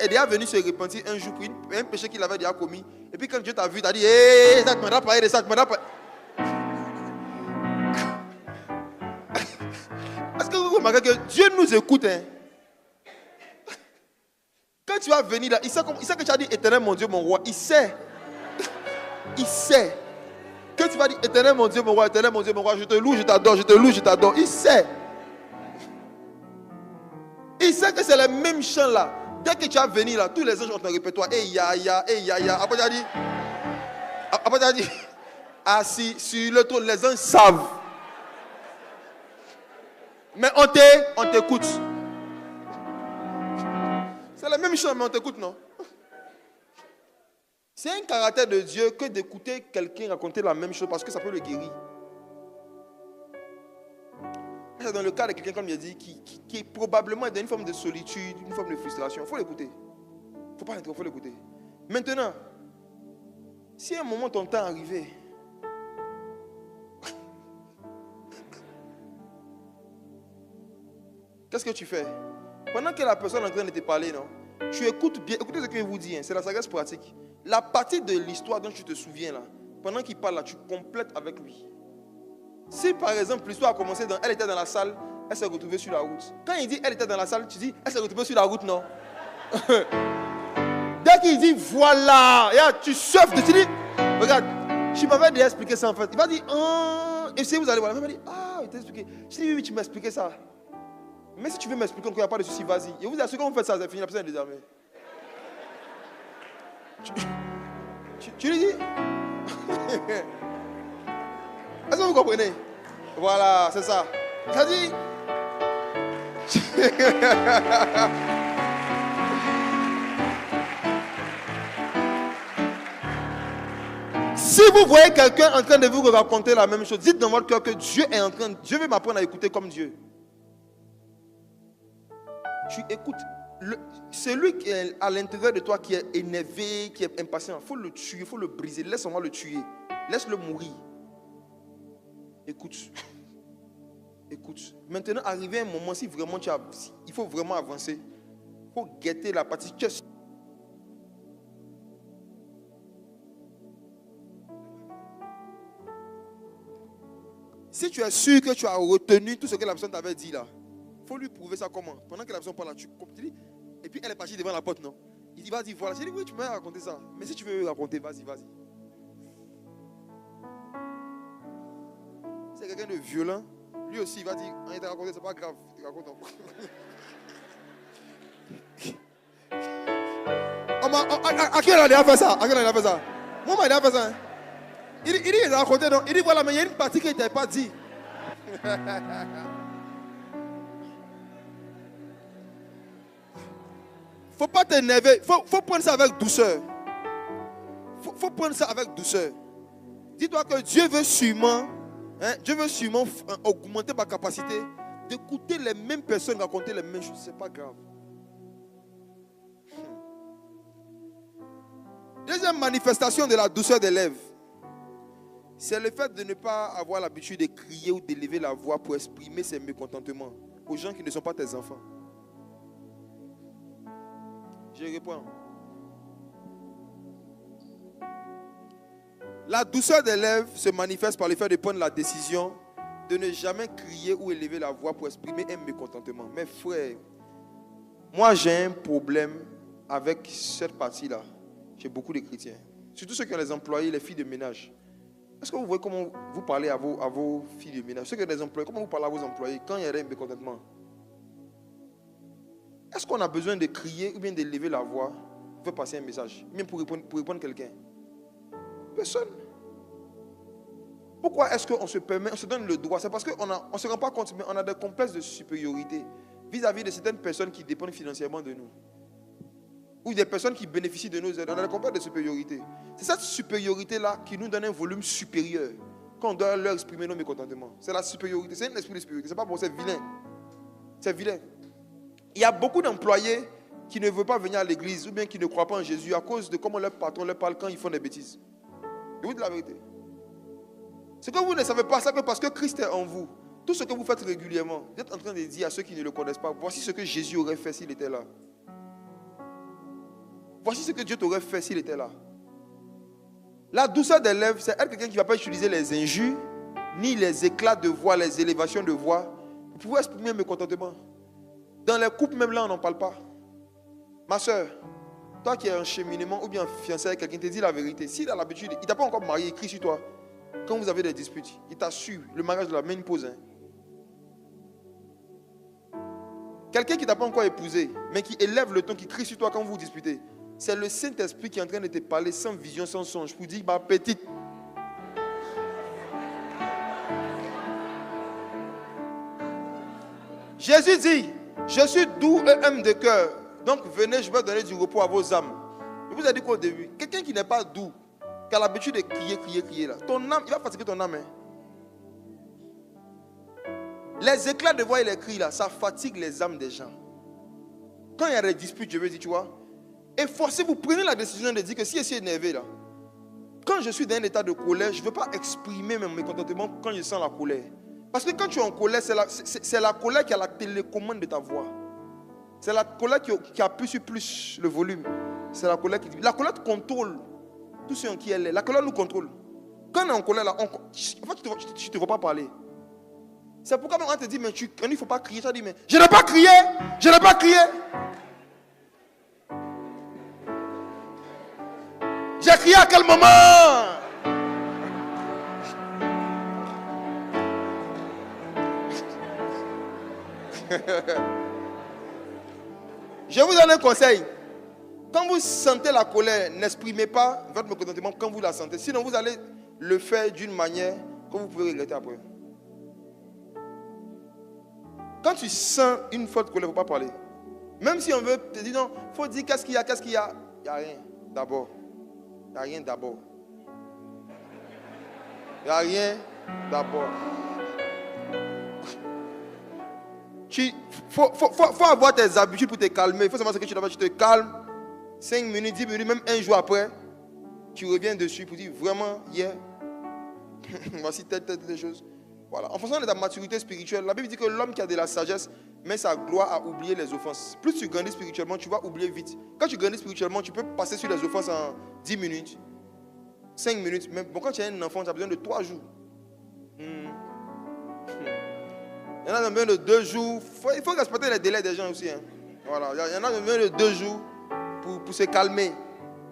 déjà venu se repentir un jour pour un péché qu'il avait déjà commis. Et puis quand Dieu t'a vu, t'as dit, hé, ça te m'a parlé de ça, Est-ce que vous remarquez que Dieu nous écoute, hein? Quand tu vas venir là, il sait que tu as dit éternel mon Dieu, mon roi. Il sait. Il sait. Que tu vas dire éternel mon Dieu, mon roi, je te loue, je t'adore, Il sait. Il sait que c'est le même chant là. Dès que tu vas venir là, tous les anges ont un répertoire. Après tu as dit, assis sur le trône, les anges savent. Mais on t'écoute. C'est le même chant, mais on t'écoute, non? C'est un caractère de Dieu que d'écouter quelqu'un raconter la même chose parce que ça peut le guérir. C'est dans le cas de quelqu'un, comme il a dit, qui est probablement dans une forme de solitude, une forme de frustration. Il faut l'écouter. Il ne faut pas l'entendre, il faut l'écouter. Maintenant, si à un moment ton temps est arrivé, qu'est-ce que tu fais? Pendant que la personne est en train de te parler, non? Tu écoutes bien, écoutez ce que je vous dis, hein, c'est la sagesse pratique. La partie de l'histoire dont tu te souviens là, pendant qu'il parle là, tu complètes avec lui. Si par exemple l'histoire a commencé elle était dans la salle, elle s'est retrouvée sur la route. Quand il dit elle était dans la salle, tu dis elle s'est retrouvée sur la route, non? Dès qu'il dit voilà, tu surfes, tu dis regarde, tu m'avais déjà expliqué ça en fait. Il va dire et si vous allez voir, il va dire il t'a expliqué. Je dis oui, tu m'as expliqué ça. Mais si tu veux m'expliquer qu'il n'y a pas de souci, vas-y. Et vous assure que quand vous faites ça, c'est fini, la personne est désarmée. Tu lui dis est-ce que vous comprenez? Voilà, c'est ça. Ça dit si vous voyez quelqu'un en train de vous raconter la même chose, dites dans votre cœur que Dieu veut m'apprendre à écouter comme Dieu. Tu écoutes. Celui qui est à l'intérieur de toi qui est énervé, qui est impatient, il faut le tuer, il faut le briser. Laisse-moi le tuer. Laisse-le mourir. Écoute. Écoute. Maintenant, arrivé un moment, si vraiment il faut vraiment avancer, il faut guetter la partie. Si tu es sûr que tu as retenu tout ce que la personne t'avait dit là, il faut lui prouver ça comment? Pendant que la personne parle là, tu dis, et puis elle est partie devant la porte, non? Il dit, vas-y, voilà. J'ai dit, oui, tu m'as raconté ça. Mais si tu veux raconter, vas-y. C'est quelqu'un de violent. Lui aussi, il va dire, il t'a raconté, c'est pas grave. Il te raconte encore. À qui elle a déjà fait ça? Moi, il a fait ça. Hein? Il dit, il a raconté, non? Il dit, voilà, mais il y a une partie qu'il ne t'avait pas dit. Faut pas t'énerver. Faut prendre ça avec douceur. Faut prendre ça avec douceur. Dis-toi que Dieu veut sûrement augmenter ma capacité d'écouter les mêmes personnes raconter les mêmes choses. Ce n'est pas grave. Deuxième manifestation de la douceur des lèvres, c'est le fait de ne pas avoir l'habitude de crier ou d'élever la voix pour exprimer ses mécontentements aux gens qui ne sont pas tes enfants. Je réponds. La douceur des lèvres se manifeste par le fait de prendre la décision de ne jamais crier ou élever la voix pour exprimer un mécontentement. Mais frère, moi j'ai un problème avec cette partie-là. J'ai beaucoup de chrétiens. Surtout ceux qui ont les employés, les filles de ménage. Est-ce que vous voyez comment vous parlez à vos filles de ménage? Ceux qui ont des employés, comment vous parlez à vos employés quand il y a un mécontentement? Est-ce qu'on a besoin de crier ou bien d'élever la voix pour faire passer un message? Ou bien pour répondre à quelqu'un? Personne. Pourquoi est-ce qu'on se permet, on se donne le droit? C'est parce qu'on ne se rend pas compte, mais on a des complexes de supériorité vis-à-vis de certaines personnes qui dépendent financièrement de nous. Ou des personnes qui bénéficient de nos aides. On a des complexes de supériorité. C'est cette supériorité-là qui nous donne un volume supérieur quand on doit leur exprimer nos mécontentements. C'est la supériorité. C'est un esprit de supériorité. C'est pas bon, c'est vilain. C'est vilain. Il y a beaucoup d'employés qui ne veulent pas venir à l'église ou bien qui ne croient pas en Jésus à cause de comment leur patron leur parle quand ils font des bêtises. Je vous dis la vérité. Ce que vous ne savez pas, c'est que parce que Christ est en vous, tout ce que vous faites régulièrement, vous êtes en train de dire à ceux qui ne le connaissent pas, voici ce que Jésus aurait fait s'il était là. Voici ce que Dieu t'aurait fait s'il était là. La douceur des lèvres, c'est être quelqu'un qui ne va pas utiliser les injures, ni les éclats de voix, les élévations de voix, pour pouvoir exprimer un mécontentement. Dans les couples, même là, on n'en parle pas. Ma soeur, toi qui es en cheminement ou bien fiancé avec quelqu'un, te dit la vérité. S'il a l'habitude, il ne t'a pas encore marié, il crie sur toi. Quand vous avez des disputes, il t'assure, le mariage de la main pose. Quelqu'un qui ne t'a pas encore épousé, mais qui élève le ton, qui crie sur toi quand vous vous disputez, c'est le Saint-Esprit qui est en train de te parler sans vision, sans songe, pour dire, ma petite. Jésus dit, je suis doux et homme de cœur. Donc venez, je vais donner du repos à vos âmes. Je vous ai dit qu'au début, quelqu'un qui n'est pas doux, qui a l'habitude de crier là, ton âme, il va fatiguer ton âme. Les éclats de voix et les cris là, ça fatigue les âmes des gens. Quand il y a des disputes, je veux dire, tu vois, efforcez-vous, prenez la décision de dire que si je suis énervé là, quand je suis dans un état de colère, je ne veux pas exprimer mon mécontentement quand je sens la colère. Parce que quand tu es en colère, c'est la colère qui a la télécommande de ta voix. C'est la colère qui appuie sur plus le volume. C'est la colère qui dit. La colère contrôle tout ce en qui elle est. La colère nous contrôle. Quand on est en colère, là, en fait, tu ne te vois pas parler. C'est pourquoi on te dit, mais il ne faut pas crier. Tu as dit, mais je n'ai pas crié. Je n'ai pas crié. J'ai crié à quel moment? Je vous donne un conseil. Quand vous sentez la colère, n'exprimez pas votre mécontentement quand vous la sentez. Sinon, vous allez le faire d'une manière que vous pouvez regretter après. Quand tu sens une forte colère, il ne faut pas parler. Même si on veut te dire non, il faut dire qu'est-ce qu'il y a, qu'est-ce qu'il y a. Il n'y a rien d'abord. Il n'y a rien d'abord. Il n'y a rien d'abord. Il faut avoir tes habitudes pour te calmer. Il faut savoir ce que tu dois faire. Tu te calmes. 5 minutes, 10 minutes, même un jour après, tu reviens dessus pour dire vraiment, hier, voici telle chose. Voilà. En fonction de ta maturité spirituelle, la Bible dit que l'homme qui a de la sagesse met sa gloire à oublier les offenses. Plus tu grandis spirituellement, tu vas oublier vite. Quand tu grandis spirituellement, tu peux passer sur les offenses en 10 minutes, 5 minutes. Mais bon, quand tu as un enfant, tu as besoin de 3 jours. Il y en a besoin de 2 jours. Il faut respecter les délais des gens aussi. Hein. Voilà. Il y en a besoin de 2 jours pour se calmer.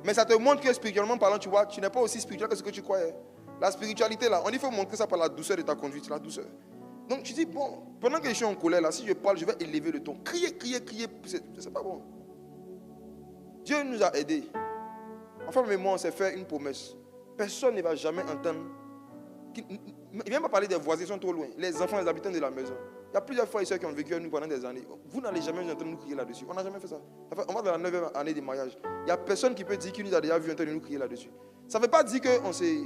Mais ça te montre que spirituellement parlant, tu vois, tu n'es pas aussi spirituel que ce que tu croyais. La spiritualité là, on dit qu'il faut montrer ça par la douceur de ta conduite, la douceur. Donc tu dis, bon, pendant que je suis en colère là, si je parle, je vais élever le ton. Crier, c'est pas bon. Dieu nous a aidés. Enfin, mais moi, on s'est fait une promesse. Personne ne va jamais entendre. Il ne vient pas parler des voisins, ils sont trop loin. Les enfants, les habitants de la maison. Il y a plusieurs frères et sœurs qui ont vécu avec nous pendant des années. Vous n'allez jamais nous entendre nous crier là-dessus. On n'a jamais fait ça. On va dans la 9e année de mariage. Il n'y a personne qui peut dire qu'il nous a déjà vu en train de nous crier là-dessus. Ça ne veut pas dire qu'on s'est...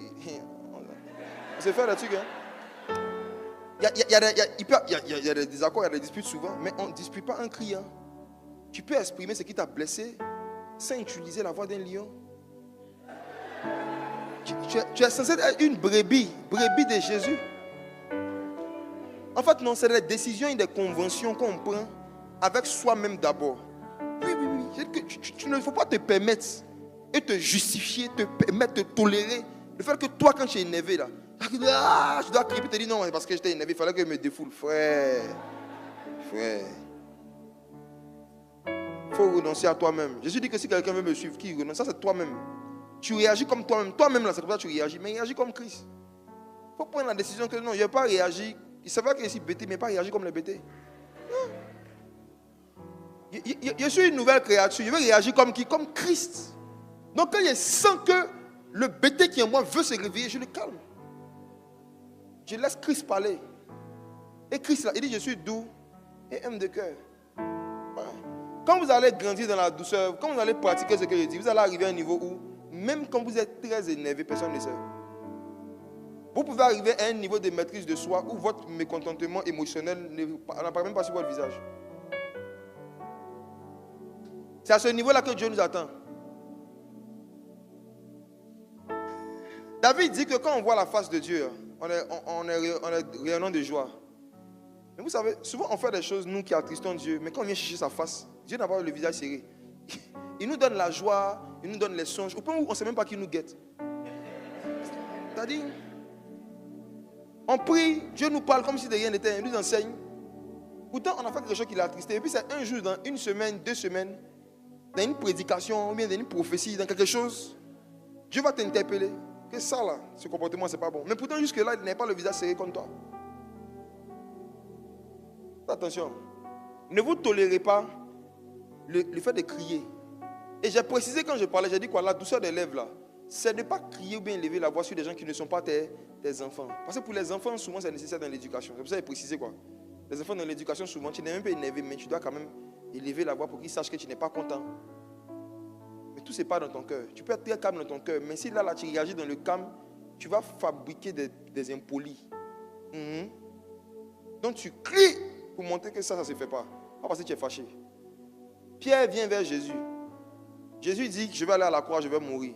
c'est faire des trucs. Hein. Il y a des désaccords, il y a des disputes souvent, mais on ne dispute pas un cri. Hein. Tu peux exprimer ce qui t'a blessé sans utiliser la voix d'un lion. Tu es censé être une brebis de Jésus. En fait, non, c'est des décisions et des conventions qu'on prend avec soi-même d'abord. Oui. Tu ne faut pas te permettre et te justifier, te permettre de tolérer le fait que toi, quand tu es énervé, là, je dois crier et te dire non, parce que j'étais énervé, il fallait que je me défoule. Frère. Il faut renoncer à toi-même. Jésus dit que si quelqu'un veut me suivre, qui renonce, ça c'est toi-même. Tu réagis comme toi-même. Toi-même, là, c'est pour ça que tu réagis. Mais réagis comme Christ. Il faut prendre la décision que non, je ne vais pas réagir. C'est vrai que je suis bêté, mais pas réagir comme les bêtés. Je suis une nouvelle créature. Je veux réagir comme qui? Comme Christ. Donc quand je sens que le bêté qui en moi veut se réveiller, je le calme. Je laisse Christ parler. Et Christ, là, il dit, je suis doux et homme de cœur. Voilà. Quand vous allez grandir dans la douceur, quand vous allez pratiquer ce que je dis, vous allez arriver à un niveau où, même quand vous êtes très énervé, personne ne sait. Vous pouvez arriver à un niveau de maîtrise de soi où votre mécontentement émotionnel n'apparaît même pas sur votre visage. C'est à ce niveau-là que Dieu nous attend. David dit que quand on voit la face de Dieu, on est rayonnant de joie. Mais vous savez, souvent on fait des choses, nous qui attristons Dieu, mais quand on vient chercher sa face, Dieu n'a pas le visage serré. Il nous donne la joie, il nous donne les songes. Au point où on ne sait même pas qui nous guette. C'est-à-dire, on prie, Dieu nous parle comme si de rien n'était, il nous enseigne. Pourtant, on a fait quelque chose qui l'a attristé. Et puis c'est un jour, dans une semaine, 2 semaines, dans une prédication, ou bien dans une prophétie, dans quelque chose, Dieu va t'interpeller. Que ça là, ce comportement, c'est pas bon. Mais pourtant, jusque-là, il n'a pas le visage serré comme toi. Attention, ne vous tolérez pas le fait de crier. Et j'ai précisé quand je parlais, j'ai dit quoi, la douceur des lèvres là, c'est de ne pas crier ou bien élever la voix sur des gens qui ne sont pas tes enfants. Parce que pour les enfants, souvent c'est nécessaire dans l'éducation. C'est pour ça que j'ai précisé quoi. Les enfants dans l'éducation, souvent, tu n'es même pas énervé, mais tu dois quand même élever la voix pour qu'ils sachent que tu n'es pas content. Mais tout c'est pas dans ton cœur. Tu peux être très calme dans ton cœur, mais si là tu réagis dans le calme, tu vas fabriquer des impolis. Donc tu cries pour montrer que ça ne se fait pas. Pas parce que tu es fâché. Pierre vient vers Jésus. Jésus dit, je vais aller à la croix, je vais mourir.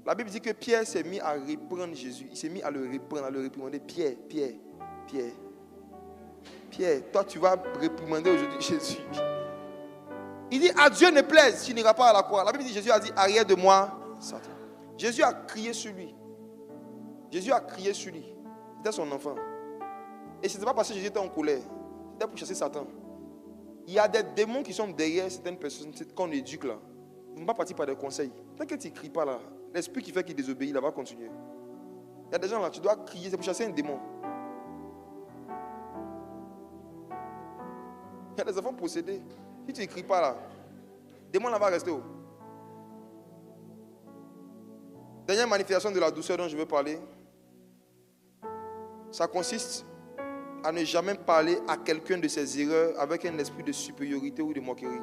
La Bible dit que Pierre s'est mis à reprendre Jésus. Il s'est mis à le reprendre, à le réprimander. Pierre, toi tu vas réprimander aujourd'hui Jésus. Il dit, à Dieu ne plaise, tu n'iras pas à la croix. La Bible dit, Jésus a dit, arrière de moi, Satan. Jésus a crié sur lui. C'était son enfant. Et ce n'était pas parce que Jésus était en colère. C'était pour chasser Satan. Il y a des démons qui sont derrière certaines personnes qu'on éduque là. Ils ne vont pas partir par des conseils. Tant que tu ne cries pas là, l'esprit qui fait qu'il désobéit, là va continuer. Il y a des gens là, tu dois crier, c'est pour chasser un démon. Il y a des enfants possédés. Si tu ne cries pas là, le démon là va rester où? Dernière manifestation de la douceur dont je veux parler, ça consiste à ne jamais parler à quelqu'un de ses erreurs avec un esprit de supériorité ou de moquerie.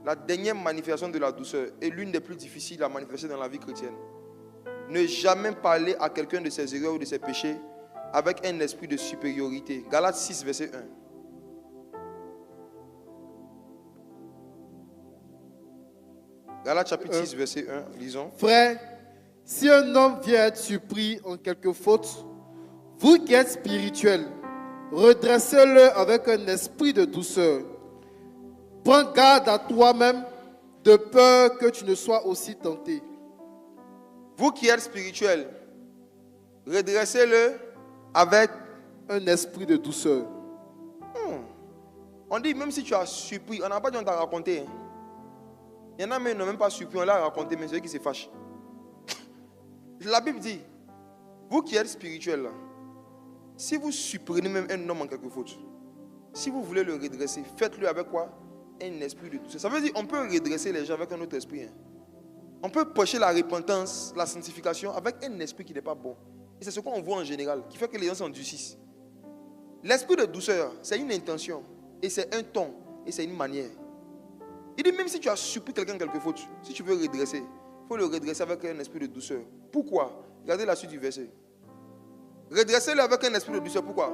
La dernière manifestation de la douceur est l'une des plus difficiles à manifester dans la vie chrétienne. Ne jamais parler à quelqu'un de ses erreurs ou de ses péchés avec un esprit de supériorité. Galates 6, verset 1. Galates chapitre 6, verset 1, lisons. Frère, si un homme vient être surpris en quelque faute, vous qui êtes spirituels, redressez-le avec un esprit de douceur. Prends garde à toi-même, de peur que tu ne sois aussi tenté. Vous qui êtes spirituels, redressez-le avec un esprit de douceur. On dit même si tu as surpris, on n'a pas dit on t'a raconté. Il y en a même qui n'ont même pas surpris, on l'a raconté, mais c'est eux qui se fâchent. La Bible dit, vous qui êtes spirituels là, si vous surprenez même un homme en quelque faute, si vous voulez le redresser, faites-le avec quoi? Un esprit de douceur. Ça veut dire qu'on peut redresser les gens avec un autre esprit. On peut prêcher la repentance, la sanctification avec un esprit qui n'est pas bon. Et c'est ce qu'on voit en général, qui fait que les gens s'endurcissent. L'esprit de douceur, c'est une intention, et c'est un ton, et c'est une manière. Il dit même si tu as surpris quelqu'un en quelque faute, si tu veux redresser, il faut le redresser avec un esprit de douceur. Pourquoi? Regardez la suite du verset. Redressez-le avec un esprit de douceur. Pourquoi?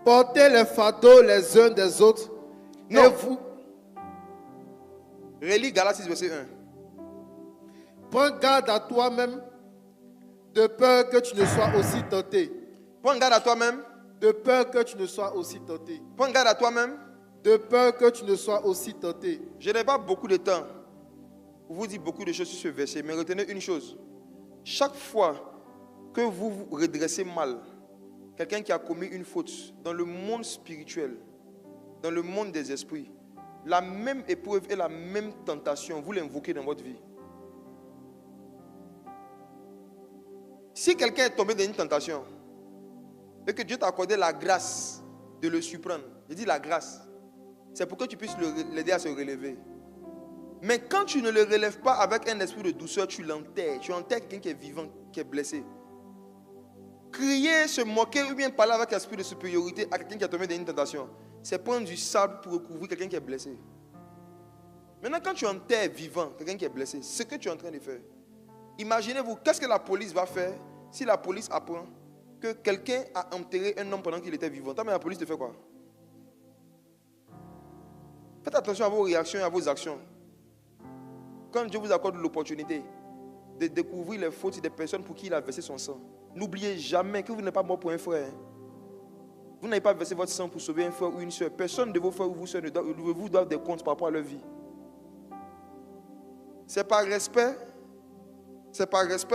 Portez les fardeaux les uns des autres. Non. Et vous, Relis Galates 6, verset 1. prends garde à toi-même, de peur que tu ne sois aussi tenté. Prends garde à toi-même. De peur que tu ne sois aussi tenté. Prends garde à toi-même. De peur que tu ne sois aussi tenté. Je n'ai pas beaucoup de temps pour vous dire beaucoup de choses sur ce verset, mais retenez une chose. Chaque fois que vous vous redressez mal, quelqu'un qui a commis une faute dans le monde spirituel, dans le monde des esprits, la même épreuve et la même tentation, vous l'invoquez dans votre vie. Si quelqu'un est tombé dans une tentation et que Dieu t'a accordé la grâce de le surprendre, je dis la grâce, c'est pour que tu puisses l'aider à se relever. Mais quand tu ne le relèves pas avec un esprit de douceur, tu l'enterres. Tu enterres quelqu'un qui est vivant, qui est blessé. Crier, se moquer ou bien parler avec un esprit de supériorité à quelqu'un qui a tombé dans une tentation, c'est prendre du sable pour recouvrir quelqu'un qui est blessé. Maintenant, quand tu enterres vivant quelqu'un qui est blessé, c'est ce que tu es en train de faire. Imaginez-vous, qu'est-ce que la police va faire si la police apprend que quelqu'un a enterré un homme pendant qu'il était vivant? Mais la police te fait quoi? Faites attention à vos réactions et à vos actions. Quand Dieu vous accorde l'opportunité de découvrir les fautes des personnes pour qui il a versé son sang, n'oubliez jamais que vous n'êtes pas mort pour un frère. Vous n'avez pas versé votre sang pour sauver un frère ou une soeur. Personne de vos frères ou vos soeurs ne vous doit des comptes par rapport à leur vie. C'est par respect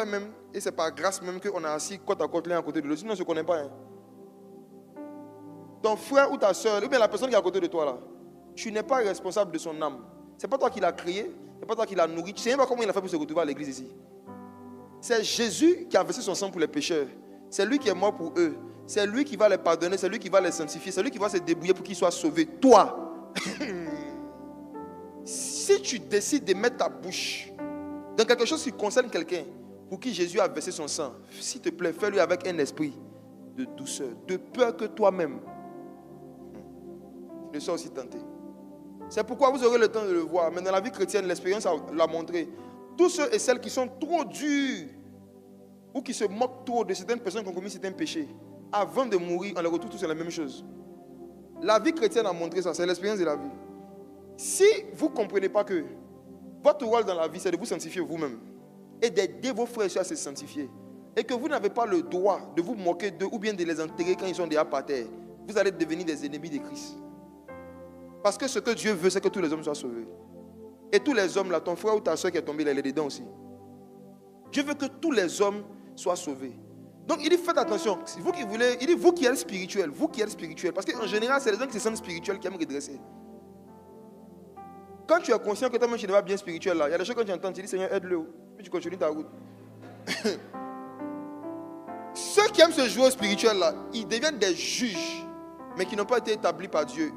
même, et c'est par grâce même qu'on a assis côte à côte l'un à côté de l'autre. Sinon on ne se connaît pas. Ton frère ou ta soeur, ou bien la personne qui est à côté de toi là, tu n'es pas responsable de son âme. Ce n'est pas toi qui l'as créé, ce n'est pas toi qui l'as nourri. Tu ne sais même pas comment il a fait pour se retrouver à l'église ici. C'est Jésus qui a versé son sang pour les pécheurs. C'est lui qui est mort pour eux. C'est lui qui va les pardonner, c'est lui qui va les sanctifier, c'est lui qui va se débrouiller pour qu'ils soient sauvés. Toi, si tu décides de mettre ta bouche dans quelque chose qui concerne quelqu'un pour qui Jésus a versé son sang, s'il te plaît, fais-le avec un esprit de douceur, de peur que toi-même tu ne sois aussi tenté. C'est pourquoi vous aurez le temps de le voir. Mais dans la vie chrétienne, l'expérience l'a montré. Tous ceux et celles qui sont trop durs ou qui se moquent trop de certaines personnes qui ont commis certains péchés, avant de mourir, on les retrouve tous à la même chose. La vie chrétienne a montré ça. C'est l'expérience de la vie. Si vous ne comprenez pas que votre rôle dans la vie, c'est de vous sanctifier vous-même et d'aider vos frères et soeurs à se sanctifier, et que vous n'avez pas le droit de vous moquer d'eux ou bien de les enterrer quand ils sont déjà par terre, vous allez devenir des ennemis de Christ. Parce que ce que Dieu veut, c'est que tous les hommes soient sauvés. Et tous les hommes là, ton frère ou ta soeur qui est tombé là, il est dedans aussi. Dieu veut que tous les hommes soient sauvés. Donc il dit faites attention. Vous qui voulez, il dit vous qui êtes spirituel, parce qu'en général, c'est les gens qui se sentent spirituels qui aiment redresser. Quand tu es conscient que toi-même tu n'es pas bien spirituel là, il y a des choses que tu entends, tu dis Seigneur aide-le, puis tu continues ta route. Ceux qui aiment se jouer au spirituel là, ils deviennent des juges, mais qui n'ont pas été établis par Dieu.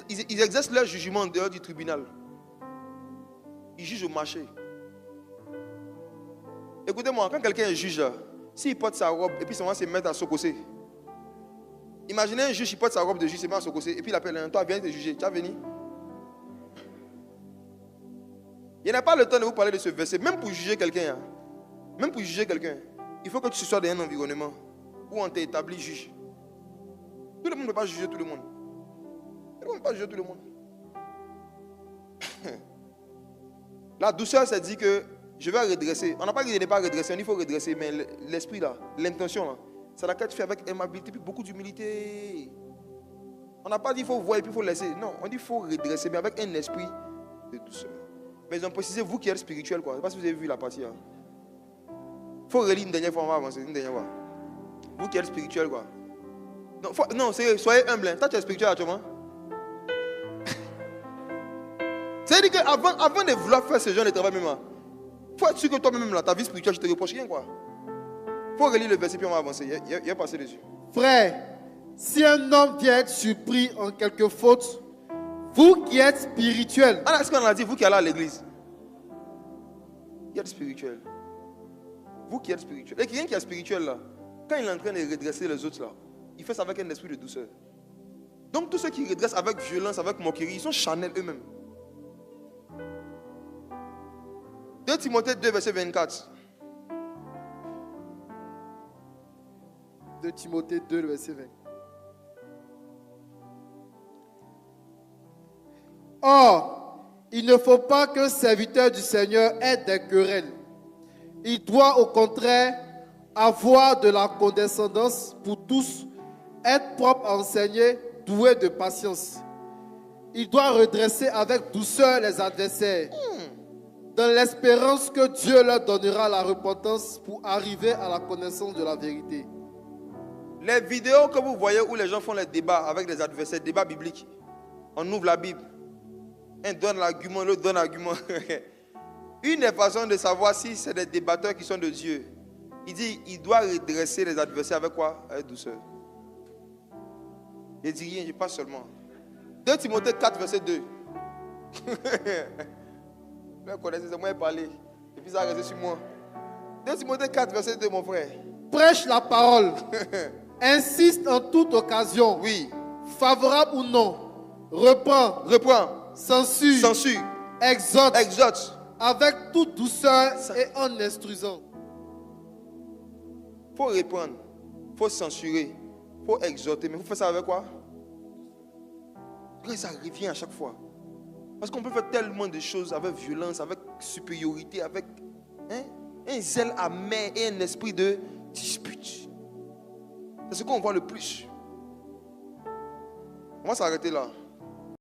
Ils exercent leur jugement en dehors du tribunal. Ils jugent au marché. Écoutez-moi, quand quelqu'un est juge, s'il porte sa robe et puis il va se mettre à socosser. Imaginez un juge qui porte sa robe de juge, il se met à socosser et puis il appelle un toi, viens te juger. Tu vas venir? Il n'y a pas le temps de vous parler de ce verset. Même pour juger quelqu'un, il faut que tu sois dans un environnement où on t'établit juge. Tout le monde ne peut pas juger tout le monde. Tout le monde ne peut pas juger tout le monde. La douceur, c'est dit que je vais redresser. On n'a pas dit de ne pas redresser, on dit qu'il faut redresser, mais l'esprit là, l'intention là, c'est laquelle tu fais avec aimabilité et beaucoup d'humilité. On n'a pas dit qu'il faut voir et puis il faut laisser. Non, on dit qu'il faut redresser, mais avec un esprit de douceur. Mais ils ont précisé, vous qui êtes spirituel, quoi. Je ne sais pas si vous avez vu la partie. Il faut relire une dernière fois, on va avancer, une dernière fois. Vous qui êtes spirituel, quoi. Non, soyez humble. Hein. Toi, tu es spirituel actuellement. C'est-à-dire qu'avant de vouloir faire ce genre de travail, même, il faut être sûr que toi-même, ta vie spirituelle, je ne te reproche rien, quoi. Il faut relire le verset, puis on va avancer. Il y a passé dessus. Frère, si un homme vient être surpris en quelque faute, vous qui êtes spirituel. Alors, est-ce qu'on a dit, vous qui allez à l'église? Vous qui êtes spirituel. Vous qui êtes spirituel. Et quelqu'un qui est spirituel, là, quand il est en train de redresser les autres, là, il fait ça avec un esprit de douceur. Donc, tous ceux qui redressent avec violence, avec moquerie, ils sont charnels eux-mêmes. 2 Timothée 2, verset 24. 2 Timothée 2, le verset 20. Or, il ne faut pas qu'un serviteur du Seigneur ait des querelles. Il doit au contraire avoir de la condescendance pour tous, être propre à enseigner, doué de patience. Il doit redresser avec douceur les adversaires, dans l'espérance que Dieu leur donnera la repentance pour arriver à la connaissance de la vérité. Les vidéos que vous voyez où les gens font les débats avec les adversaires, débats bibliques, on ouvre la Bible, un donne l'argument, l'autre donne l'argument. Une des façons de savoir si c'est des débatteurs qui sont de Dieu, il dit il doit redresser les adversaires avec quoi? Avec douceur. Je ne dis rien, je passe seulement. 2 Timothée 4, verset 2. Vous connaissez, c'est moi qui ai parlé. Et puis ça a resté sur moi. 2 Timothée 4, verset 2, mon frère. Prêche la parole. Insiste en toute occasion. Oui. Favorable ou non. Reprends. Censure. Censure. Exhorte. Exhorte. Avec toute douceur et en instruisant. Il faut répondre. Il faut censurer. Il faut exhorter. Mais il faut faire ça avec quoi? Après, ça revient à chaque fois. Parce qu'on peut faire tellement de choses avec violence, avec supériorité, avec un zèle amer et un esprit de dispute. C'est ce qu'on voit le plus. On va s'arrêter là.